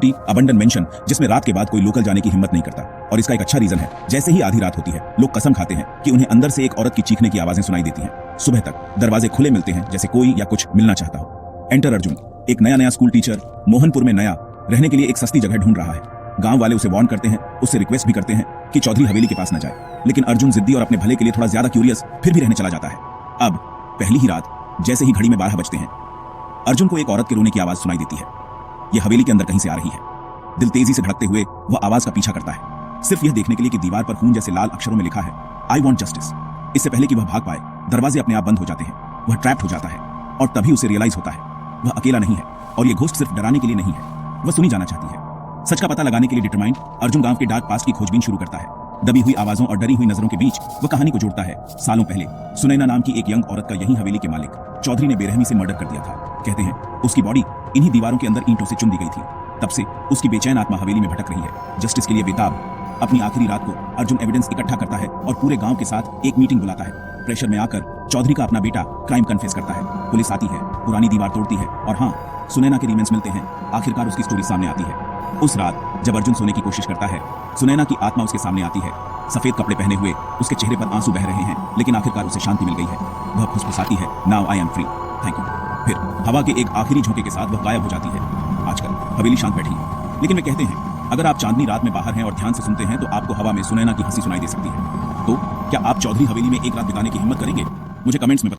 Abandon mention जिसमें रात के बाद कोई लोकल जाने की हिम्मत नहीं करता। और इसका एक अच्छा रीजन है, जैसे ही आधी रात होती है लोग कसम खाते हैं कि उन्हें अंदर से एक औरत की चीखने की आवाजें सुनाई देती हैं। सुबह तक दरवाजे खुले मिलते हैं जैसे कोई या कुछ मिलना चाहता हो। एंटर अर्जुन, एक नया स्कूल टीचर, मोहनपुर में नया, रहने के लिए एक सस्ती जगह ढूंढ रहा है। गांव वाले उसे वार्न करते हैं, उससे रिक्वेस्ट भी करते हैं कि चौधरी हवेली के पास न जाए, लेकिन अर्जुन जिद्दी और अपने भले के लिए थोड़ा ज्यादा क्यूरियस फिर भी रहने चला जाता है। अब पहली ही रात, जैसे ही घड़ी में 12 बजते हैं, अर्जुन को एक औरत के रोने की आवाज सुनाई देती है। यह हवेली के अंदर कहीं से आ रही है। दिल तेजी से धड़कते हुए वह आवाज का पीछा करता है, सिर्फ यह देखने के लिए कि दीवार पर खून जैसे लाल अक्षरों में लिखा है, आई वॉन्ट जस्टिस। इससे पहले कि वह भाग पाए, दरवाजे अपने आप बंद हो जाते हैं। वह ट्रैप्ड हो जाता है और तभी उसे रियलाइज होता है वह अकेला नहीं है और यह घोस्ट सिर्फ डराने के लिए नहीं है, वह सुनी जाना चाहती है। सच का पता लगाने के लिए डिटरमाइंड, अर्जुन गांव के डार्क पास्ट की खोजबीन शुरू करता है। दबी हुई आवाजों और डरी हुई नजरों के बीच वह कहानी को जोड़ता है। सालों पहले सुनैना नाम की एक यंग औरत का यही हवेली के मालिक चौधरी ने बेरहमी से मर्डर कर दिया था। कहते हैं उसकी बॉडी इन्हीं दीवारों के अंदर ईंटों से चुन दी गई थी। तब से उसकी बेचैन आत्मा हवेली में भटक रही है, जस्टिस के लिए बेताब। अपनी आखिरी रात को अर्जुन एविडेंस इकट्ठा करता है और पूरे गांव के साथ एक मीटिंग बुलाता है। प्रेशर में आकर चौधरी का अपना बेटा क्राइम कन्फेस करता है। पुलिस आती है, पुरानी दीवार तोड़ती है और हाँ, सुनैना के रिमेन्स मिलते हैं। आखिरकार उसकी स्टोरी सामने आती है। उस रात जब अर्जुन सोने की कोशिश करता है, सुनैना की आत्मा उसके सामने आती है। सफेद कपड़े पहने हुए उसके चेहरे पर आंसू बह रहे हैं, लेकिन आखिरकार उसे शांति मिल गई है। वह फुसफुसाती है, now I am free, thank you. फिर हवा के एक आखिरी झोंके के साथ वह गायब हो जाती है। आजकल हवेली शांत बैठी है, लेकिन वे कहते हैं अगर आप चांदनी रात में बाहर हैं और ध्यान से सुनते हैं तो आपको हवा में सुनैना की हंसी सुनाई दे सकती है। तो क्या आप चौधरी हवेली में एक रात बिताने की हिम्मत करेंगे? मुझे कमेंट्स में